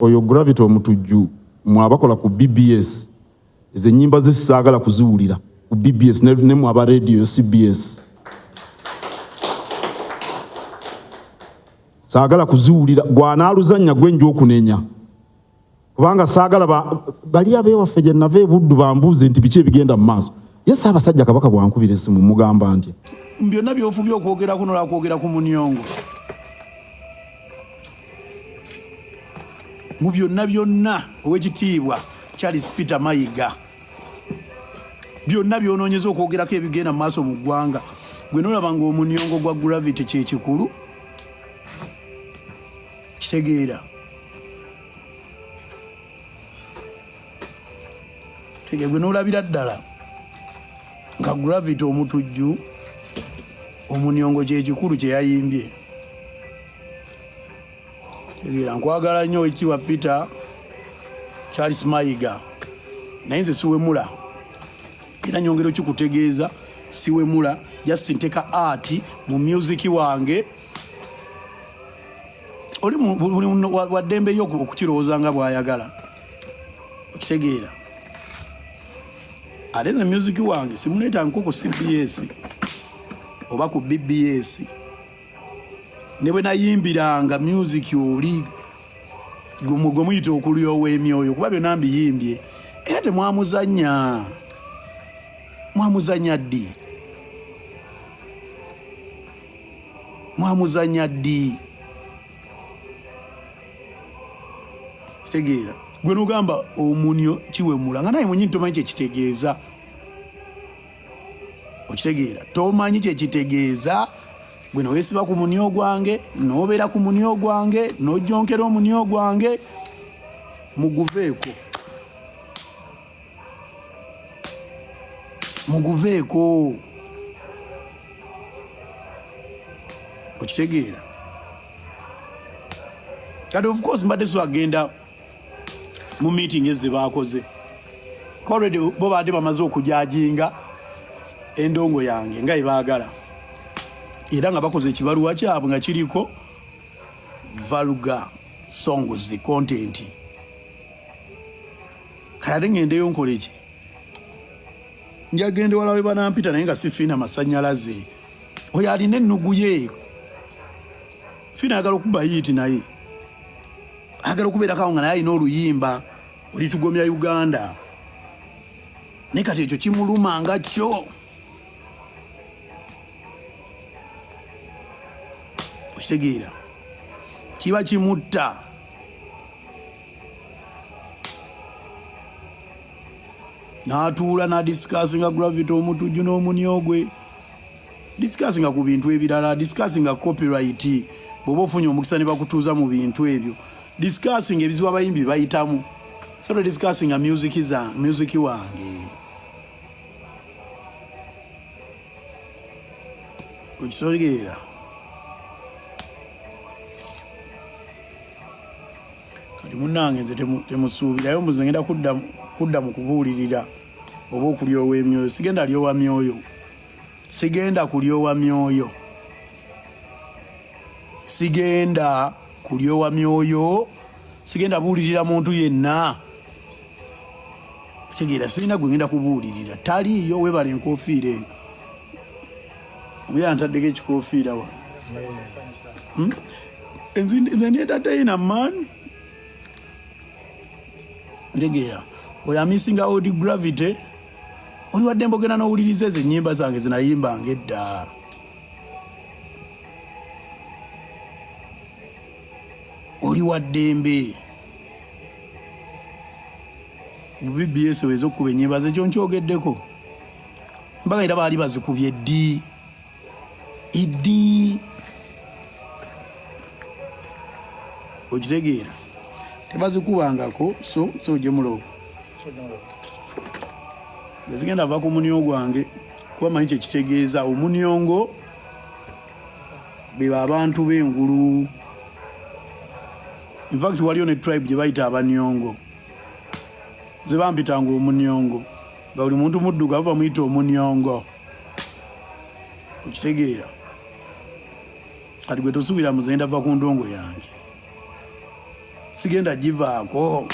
Oyo Gravity Omutujju mwabakola ku BBS ze nyimba ze saagala kuziwulira ku BBS ne mu aba radio CBS saagala kuziwulira gwanaaluzanya gwenja okunenya kubanga saagala bali abewaffe gye nava Buddu bambuuze nti biki ebigenda mu maaso yes abasajja kabaka bwankubira essimu mugamba nti byonna byofubye okwogera kuno lwakwogera ku Munyongo mu byonna ow'ekitiibwa Charles Peter Mayiga byonna byonoonyeza okwogerako ebigenda mu maaso mu ggwanga gwe nolaba ng'Omunyongo gwa Gravity kye kikulu kitegeera gwe nolabira ddala nga Gravity Omutujju Omunyongo kye kikulu kye yayimbye tegeera nkwagala nnyo ekiwa Peter Charles Mayiga naye nze siwemula era nyongero kikutegeeza siwemula just nteka art mu music wange oli waddembe yo okukirowooza nga bw'ayagala okitegeera ate nze music wange simuleeta nkoko CBS oba ku BBS ne bwe nayimbiranga music oli gwe muyita okulya ow'emyoyo kuba byonna mbiyimbye era temwamuzanya ddi mwamuzanya ddi kitegeera gwe nogamba omunyo kiwemula nga naye mwenyini tomanyi kyekitegeeza okitegeera tomanyi kyekitegeeza gwe noweesiba ku munyo gwange nobeera ku munyo gwange nojonkera omunyo gwange muguveeko okitegeera kati of course mbadde so agenda mu meeting eze baakoze already bo baadde bamaze okujajinga endongo yange nga ebaagala era nga bakoze ekibaluwa kyabwe nga kiriko vulgar songs content kale ngendeyo nkola eki njagende wala we banampita naye nga sifiina masannyalaze oyo alina ennugu ye fiina ayagala okuba yiiti naye ayagala okubeerako nga naye alina oluyimba olitugomya Uganda naye kati ekyo kimuluma nga kyo okitegeera kiba kimutta n'atuula n'adisikasinga Gravity Omutujju n'omunyo gwe disikasinga ku bintu ebirala disikasinga copyright bw'oba ofunye omukisa ne bakutuuza mu bintu ebyo disikasinga ebizibu abayimbi bayitamu so disikasinga music wange okitegeera kati munnange nze temusuubirayo mbuze ngenda kudda mu kubuulirira oba okulyowa emyoyo sigenda kulyowa myoyo sigenda buulirira muntu yenna kitegeera sirina gwe ngenda kubuulirira taliiyo webala enkofiira eyo omuyaa ntaddeko ekikofiira wa nze ndyetateina maani kitegeera oyo amisinga odi Gravity oli wadde mbogera n'owuliriza ezo ennyimba zange zinayimbanga edda oli waddembe mu BBS weza okukuba ennyimba ze kyonkyogeddeko mbaga era baali bazikubye eddi okitegeera tebazikubangako so gyemulobo gezigenda ava ku munyo gwange kuba manyi kyekitegeeza Omunyongo beba abantu b'engulu in fact waliyo ne tribe gye bayita Abanyongo ze bampitanga Omunyongo nga buli muntu muddugavu bamuyita Omunyongo okitegeera kati gwe tosuubira muzenda va ku ndongo yange sigenda givaako